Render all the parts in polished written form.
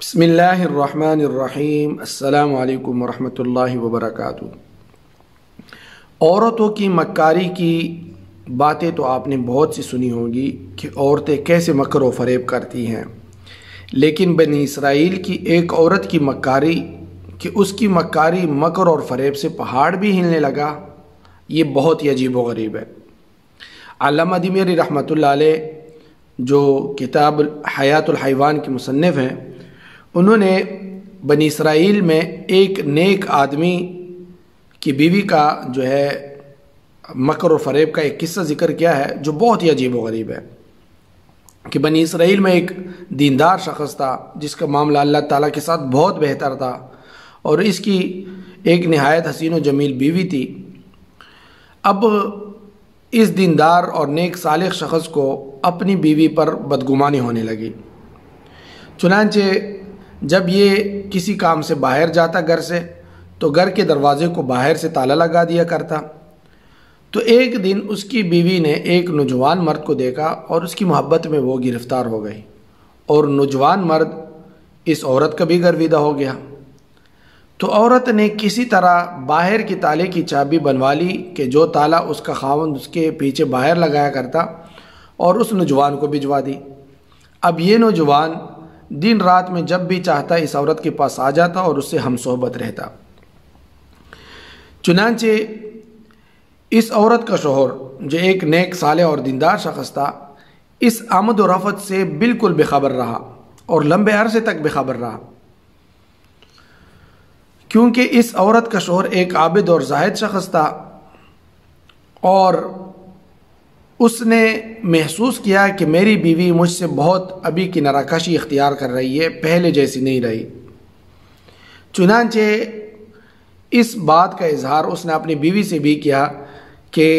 بسم اللہ الرحمن الرحیم۔ السلام علیکم ورحمۃ اللہ وبرکاتہ۔ عورتوں کی مکاری کی باتیں تو آپ نے بہت سی سنی ہوگی کہ عورتیں کیسے مکر و فریب کرتی ہیں، لیکن بنی اسرائیل کی ایک عورت کی مکاری کہ اس کی مکاری مکر اور فریب سے پہاڑ بھی ہلنے لگا، یہ بہت ہی عجیب و غریب ہے۔ علامہ دمری رحمۃ اللہ علیہ جو کتاب حیات الحیوان کے مصنف ہیں، انہوں نے بنی اسرائیل میں ایک نیک آدمی کی بیوی کا جو ہے مکر و فریب کا ایک قصہ ذکر کیا ہے جو بہت ہی عجیب و غریب ہے کہ بنی اسرائیل میں ایک دیندار شخص تھا جس کا معاملہ اللہ تعالیٰ کے ساتھ بہت بہتر تھا، اور اس کی ایک نہایت حسین و جمیل بیوی تھی۔ اب اس دیندار اور نیک صالح شخص کو اپنی بیوی پر بدگمانی ہونے لگی، چنانچہ جب یہ کسی کام سے باہر جاتا گھر سے تو گھر کے دروازے کو باہر سے تالا لگا دیا کرتا۔ تو ایک دن اس کی بیوی نے ایک نوجوان مرد کو دیکھا اور اس کی محبت میں وہ گرفتار ہو گئی، اور نوجوان مرد اس عورت کا بھی گرویدہ ہو گیا۔ تو عورت نے کسی طرح باہر کی تالے کی چابی بنوا لی کہ جو تالا اس کا خاوند اس کے پیچھے باہر لگایا کرتا، اور اس نوجوان کو بھجوا دی۔ اب یہ نوجوان دن رات میں جب بھی چاہتا اس عورت کے پاس آ جاتا اور اس سے ہم صحبت رہتا۔ چنانچہ اس عورت کا شوہر جو ایک نیک صالح اور دیندار شخص تھا، اس آمد و رفت سے بالکل بے خبر رہا اور لمبے عرصے تک بے خبر رہا، کیونکہ اس عورت کا شوہر ایک عابد اور زاہد شخص تھا، اور اس نے محسوس کیا کہ میری بیوی مجھ سے بہت ابھی کنارہ کشی اختیار کر رہی ہے، پہلے جیسی نہیں رہی۔ چنانچہ اس بات کا اظہار اس نے اپنی بیوی سے بھی کیا کہ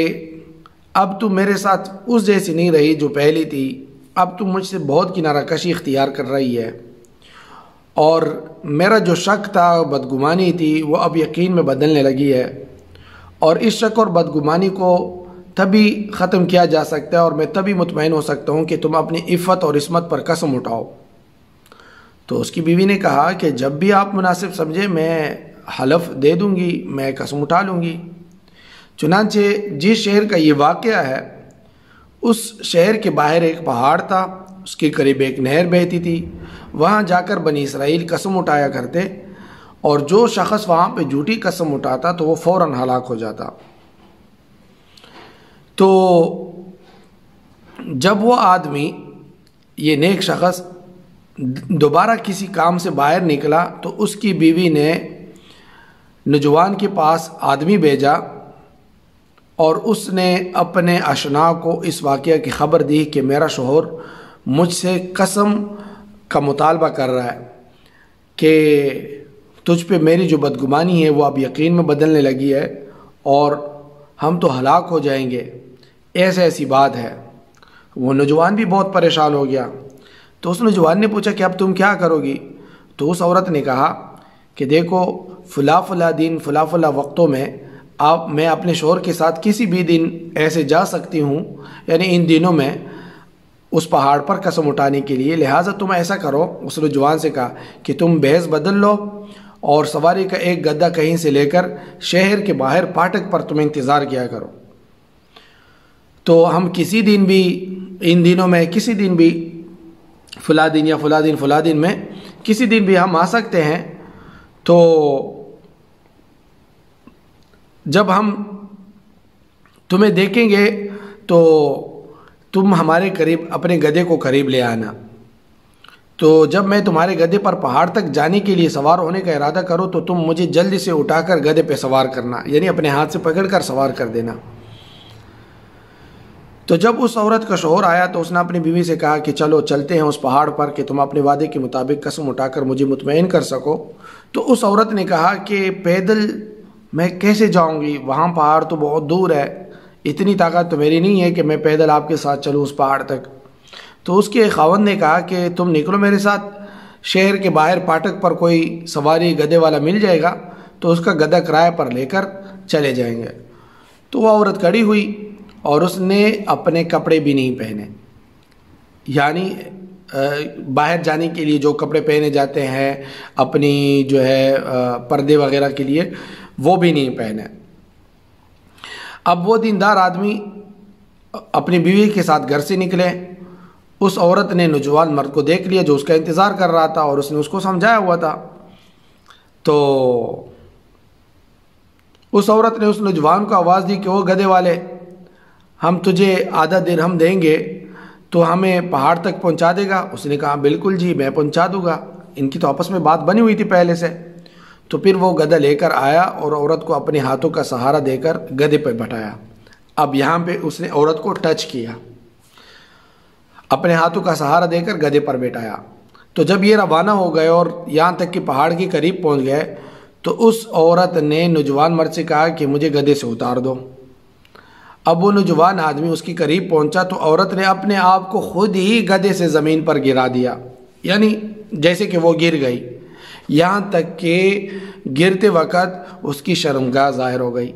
اب تو میرے ساتھ اس جیسی نہیں رہی جو پہلی تھی، اب تو مجھ سے بہت کنارہ کشی اختیار کر رہی ہے، اور میرا جو شک تھا بدگمانی تھی وہ اب یقین میں بدلنے لگی ہے، اور اس شک اور بدگمانی کو تبھی ختم کیا جا سکتا ہے اور میں تبھی مطمئن ہو سکتا ہوں کہ تم اپنی عفت اور عصمت پر قسم اٹھاؤ۔ تو اس کی بیوی نے کہا کہ جب بھی آپ مناسب سمجھے میں حلف دے دوں گی، میں قسم اٹھا لوں گی۔ چنانچہ جس شہر کا یہ واقعہ ہے اس شہر کے باہر ایک پہاڑ تھا، اس کے قریب ایک نہر بہتی تھی، وہاں جا کر بنی اسرائیل قسم اٹھایا کرتے، اور جو شخص وہاں پہ جھوٹی قسم اٹھاتا تو وہ فوراً ہلاک ہو جاتا۔ تو جب وہ آدمی یہ نیک شخص دوبارہ کسی کام سے باہر نکلا تو اس کی بیوی نے نوجوان کے پاس آدمی بھیجا اور اس نے اپنے اشنا کو اس واقعہ کی خبر دی کہ میرا شوہر مجھ سے قسم کا مطالبہ کر رہا ہے کہ تجھ پہ میری جو بدگمانی ہے وہ اب یقین میں بدلنے لگی ہے اور ہم تو ہلاک ہو جائیں گے، ایسی بات ہے۔ وہ نوجوان بھی بہت پریشان ہو گیا۔ تو اس نوجوان نے پوچھا کہ اب تم کیا کرو گی؟ تو اس عورت نے کہا کہ دیکھو فلاں دن فلاں وقتوں میں میں اپنے شوہر کے ساتھ کسی بھی دن ایسے جا سکتی ہوں، یعنی ان دنوں میں اس پہاڑ پر قسم اٹھانے کے لیے، لہٰذا تم ایسا کرو۔ اس نوجوان سے کہا کہ تم بھیس بدل لو اور سواری کا ایک گدا کہیں سے لے کر شہر کے باہر پھاٹک پر تم انتظار کیا کرو، تو ہم کسی دن بھی ان دنوں میں کسی دن بھی فلاں دن یا فلاں دن میں کسی دن بھی ہم آ سکتے ہیں۔ تو جب ہم تمہیں دیکھیں گے تو تم ہمارے قریب اپنے گدھے کو قریب لے آنا، تو جب میں تمہارے گدھے پر پہاڑ تک جانے کے لیے سوار ہونے کا ارادہ کروں تو تم مجھے جلدی سے اٹھا کر گدھے پہ سوار کرنا، یعنی اپنے ہاتھ سے پکڑ کر سوار کر دینا۔ تو جب اس عورت کا شوہر آیا تو اس نے اپنی بیوی سے کہا کہ چلو چلتے ہیں اس پہاڑ پر کہ تم اپنے وعدے کے مطابق قسم اٹھا کر مجھے مطمئن کر سکو۔ تو اس عورت نے کہا کہ پیدل میں کیسے جاؤں گی، وہاں پہاڑ تو بہت دور ہے، اتنی طاقت تو میری نہیں ہے کہ میں پیدل آپ کے ساتھ چلوں اس پہاڑ تک۔ تو اس کے خاوند نے کہا کہ تم نکلو میرے ساتھ، شہر کے باہر پھاٹک پر کوئی سواری گدھے والا مل جائے گا تو اس کا گدھا کرایہ پر لے کر چلے جائیں گے۔ تو وہ عورت کھڑی ہوئی اور اس نے اپنے کپڑے بھی نہیں پہنے، یعنی باہر جانے کے لیے جو کپڑے پہنے جاتے ہیں اپنی جو ہے پردے وغیرہ کے لیے، وہ بھی نہیں پہنے۔ اب وہ دیندار آدمی اپنی بیوی کے ساتھ گھر سے نکلے، اس عورت نے نوجوان مرد کو دیکھ لیا جو اس کا انتظار کر رہا تھا، اور اس نے اس کو سمجھایا ہوا تھا۔ تو اس عورت نے اس نوجوان کو آواز دی کہ وہ گدھے والے، ہم تجھے آدھا درہم دیں گے تو ہمیں پہاڑ تک پہنچا دے گا؟ اس نے کہا بالکل جی میں پہنچا دوں گا۔ ان کی تو آپس میں بات بنی ہوئی تھی پہلے سے۔ تو پھر وہ گدھا لے کر آیا اور عورت کو اپنے ہاتھوں کا سہارا دے کر گدھے پہ بٹھایا۔ اب یہاں پہ اس نے عورت کو ٹچ کیا، اپنے ہاتھوں کا سہارا دے کر گدھے پر بٹھایا۔ تو جب یہ روانہ ہو گئے اور یہاں تک کہ پہاڑ کے قریب پہنچ گئے تو اس عورت نے نوجوان مرد سے کہا کہ مجھے گدھے سے اتار دو۔ اب وہ نوجوان آدمی اس کے قریب پہنچا تو عورت نے اپنے آپ کو خود ہی گدھے سے زمین پر گرا دیا، یعنی جیسے کہ وہ گر گئی، یہاں تک کہ گرتے وقت اس کی شرمگاہ ظاہر ہو گئی۔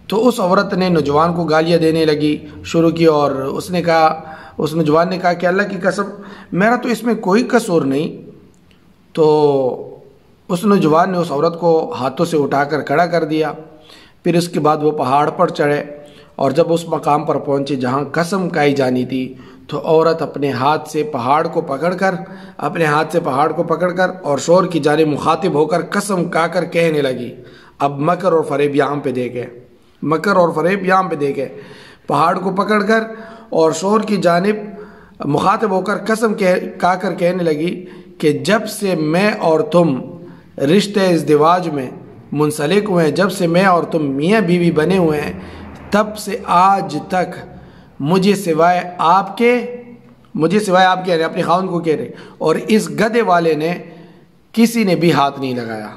تو اس عورت نے نوجوان کو گالیاں دینے لگی شروع کی، اور اس نوجوان نے کہا کہ اللہ کی قسم میرا تو اس میں کوئی قصور نہیں۔ تو اس نوجوان نے اس عورت کو ہاتھوں سے اٹھا کر کھڑا کر دیا۔ پھر اس کے بعد وہ پہاڑ پر چڑھے، اور جب اس مقام پر پہنچے جہاں قسم کھائی جانی تھی تو عورت اپنے ہاتھ سے پہاڑ کو پکڑ کر اور شور کی جانب مخاطب ہو کر قسم کھا کر کہنے لگی۔ اب مکر اور فریب یہاں پہ دیکھے، پہاڑ کو پکڑ کر اور شور کی جانب مخاطب ہو کر قسم کھا کر کہنے لگی کہ جب سے میں اور تم رشتے ازدواج میں منسلک ہوئے ہیں، جب سے میں اور تم میاں بیوی بنے ہوئے ہیں، تب سے آج تک مجھے سوائے آپ کے یعنی اپنے خاوند کو کہہ رہے، اور اس گدھے والے نے کسی نے بھی ہاتھ نہیں لگایا،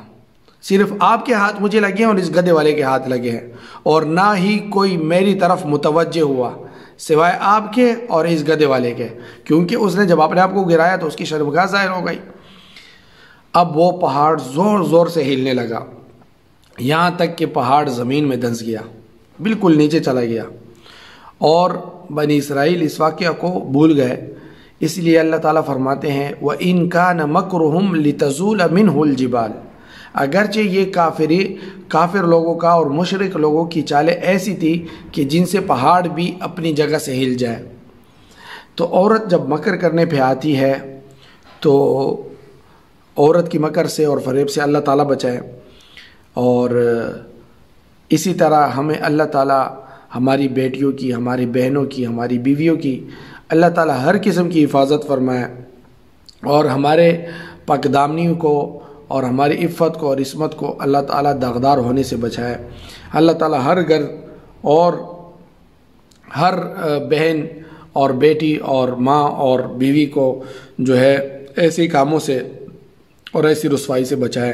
صرف آپ کے ہاتھ مجھے لگے ہیں اور اس گدھے والے کے ہاتھ لگے ہیں، اور نہ ہی کوئی میری طرف متوجہ ہوا سوائے آپ کے اور اس گدھے والے کے، کیونکہ اس نے جب اپنے آپ کو گرایا تو اس کی شرمگاہ ظاہر ہو گئی۔ اب وہ پہاڑ زور زور سے ہلنے لگا، یہاں تک کہ پہاڑ زمین میں دھنس گیا، بالکل نیچے چلا گیا، اور بنی اسرائیل اس واقعہ کو بھول گئے۔ اس لیے اللہ تعالیٰ فرماتے ہیں وَإِن كَانَ مَكْرُهُمْ لِتَزُولَ مِنْهُ الْجِبَالِ، اگرچہ یہ کافر لوگوں کا اور مشرک لوگوں کی چالیں ایسی تھی کہ جن سے پہاڑ بھی اپنی جگہ سے ہل جائے۔ تو عورت جب مکر کرنے پہ آتی ہے تو عورت کی مکر سے اور فریب سے اللہ تعالیٰ بچائے، اور اسی طرح ہمیں اللہ تعالیٰ ہماری بیٹیوں کی، ہماری بہنوں کی، ہماری بیویوں کی اللہ تعالیٰ ہر قسم کی حفاظت فرمائے، اور ہمارے پاک دامنیوں کو اور ہماری عفت کو اور عصمت کو اللہ تعالیٰ داغدار ہونے سے بچائے۔ اللہ تعالیٰ ہر گھر اور ہر بہن اور بیٹی اور ماں اور بیوی کو جو ہے ایسے کاموں سے اور ایسی رسوائی سے بچائے۔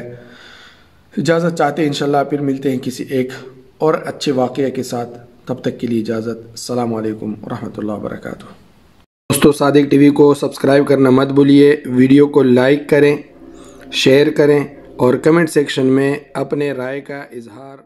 اجازت چاہتے ہیں انشاءاللہ پھر ملتے ہیں کسی ایک اور اچھے واقعے کے ساتھ، تب تک کے لیے اجازت۔ السلام علیکم ورحمۃ اللہ وبرکاتہ۔ دوستو صادق ٹی وی کو سبسکرائب کرنا مت بھولیے، ویڈیو کو لائک کریں، شیئر کریں، اور کمنٹ سیکشن میں اپنے رائے کا اظہار